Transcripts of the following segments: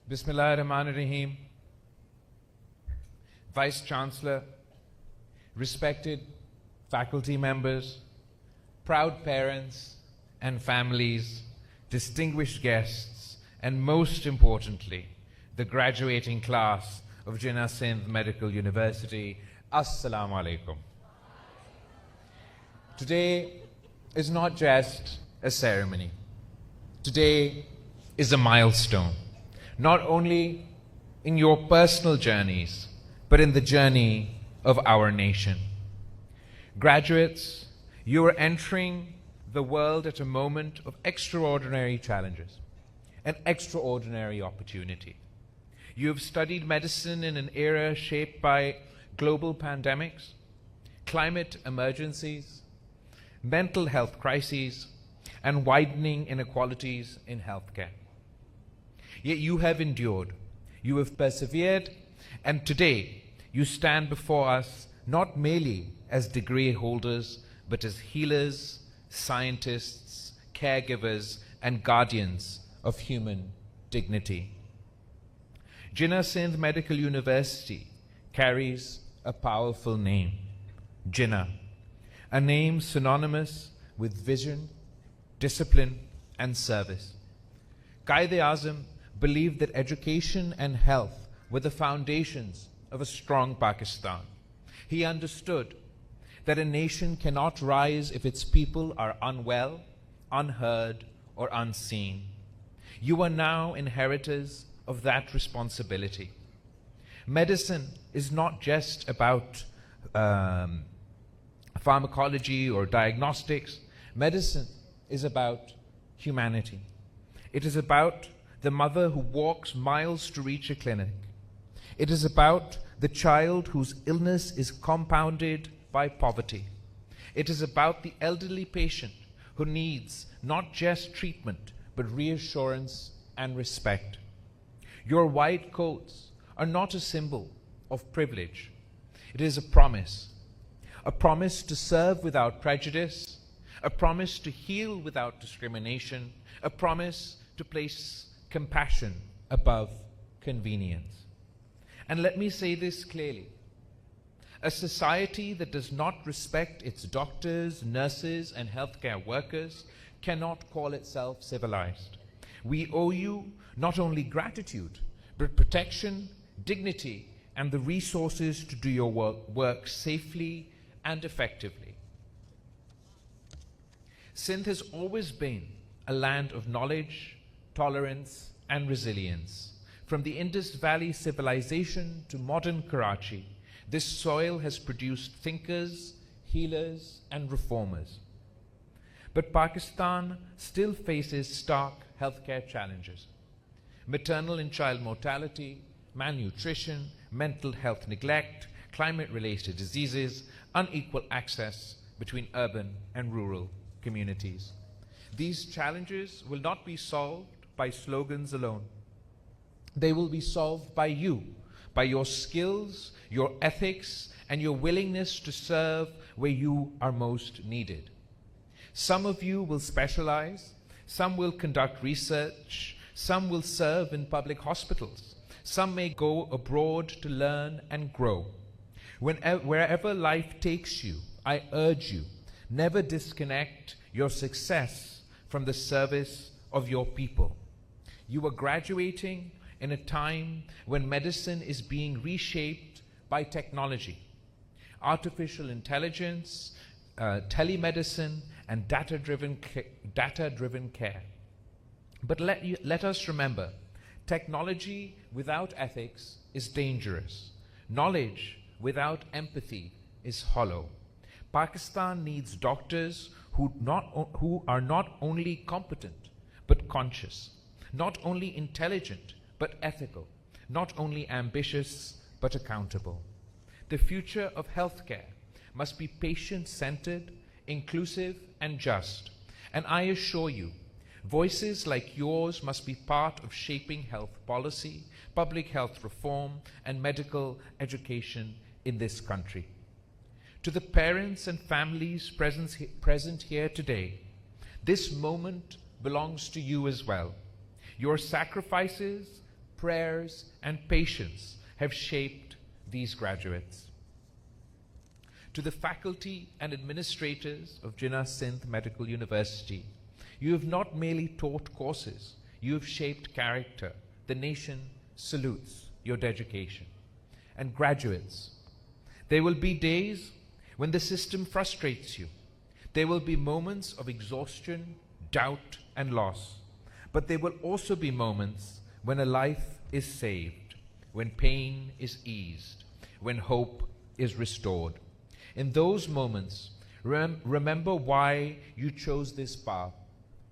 Bismillahirrahmanirrahim. Vice Chancellor, respected faculty members, proud parents and families, distinguished guests, and most importantly, the graduating class of Jinnah Sindh Medical University, Assalamu alaikum. Today is not just a ceremony. Today is a milestone, not only in your personal journeys, but in the journey of our nation. Graduates, you are entering the world at a moment of extraordinary challenges, an extraordinary opportunity. You have studied medicine in an era shaped by global pandemics, climate emergencies, mental health crises, and widening inequalities in healthcare. Yet you have endured, you have persevered, and today you stand before us not merely as degree holders, but as healers, scientists, caregivers, and guardians of human dignity. Jinnah Sindh Medical University carries a powerful name, Jinnah, a name synonymous with vision, discipline, and service. Quaid-e-Azam believed that education and health were the foundations of a strong Pakistan. He understood that a nation cannot rise if its people are unwell, unheard, or unseen. You are now inheritors of that responsibility. Medicine is not just about pharmacology or diagnostics. Medicine is about humanity. It is about the mother who walks miles to reach a clinic. It is about the child whose illness is compounded by poverty. It is about the elderly patient who needs not just treatment, but reassurance and respect. Your white coats are not a symbol of privilege. It is a promise to serve without prejudice, a promise to heal without discrimination, a promise to place compassion above convenience. And let me say this clearly. A society that does not respect its doctors, nurses, and healthcare workers cannot call itself civilized. We owe you not only gratitude, but protection, dignity, and the resources to do your work safely and effectively. Sindh has always been a land of knowledge, tolerance, and resilience. From the Indus Valley civilization to modern Karachi, this soil has produced thinkers, healers, and reformers. But Pakistan still faces stark healthcare challenges. Maternal and child mortality, malnutrition, mental health neglect, climate-related diseases, unequal access between urban and rural communities. These challenges will not be solved by slogans alone. They will be solved by you, by your skills, your ethics, and your willingness to serve where you are most needed. Some of you will specialize, some will conduct research, some will serve in public hospitals, some may go abroad to learn and grow. Wherever life takes you, I urge you, never disconnect your success from the service of your people. You are graduating in a time when medicine is being reshaped by technology, artificial intelligence, telemedicine, and data-driven care. But let us remember, technology without ethics is dangerous. Knowledge without empathy is hollow. Pakistan needs doctors who are not only competent, but conscious, not only intelligent, but ethical, not only ambitious, but accountable. The future of healthcare must be patient-centered, inclusive, and just. And I assure you, voices like yours must be part of shaping health policy, public health reform, and medical education in this country. To the parents and families present here today, this moment belongs to you as well. Your sacrifices, prayers, and patience have shaped these graduates. To the faculty and administrators of Jinnah Sindh Medical University, you have not merely taught courses, you have shaped character. The nation salutes your dedication. And graduates, there will be days when the system frustrates you. There will be moments of exhaustion, doubt, and loss. But there will also be moments when a life is saved, when pain is eased, when hope is restored. In those moments, remember why you chose this path.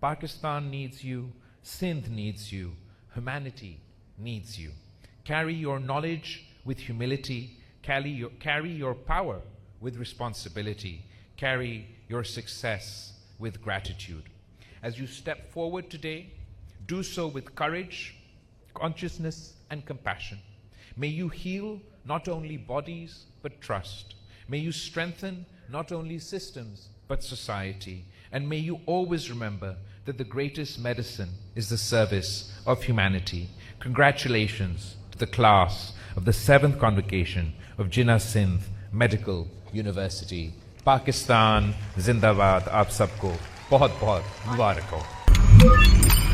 Pakistan needs you, Sindh needs you, humanity needs you. Carry your knowledge with humility, carry your power with responsibility, carry your success with gratitude. As you step forward today, do so with courage, consciousness, and compassion. May you heal not only bodies, but trust. May you strengthen not only systems, but society. And may you always remember that the greatest medicine is the service of humanity. Congratulations to the class of the 7th Convocation of Jinnah Sindh Medical University. Pakistan Zindabad, aap sabko bahut bahut mubarak ho.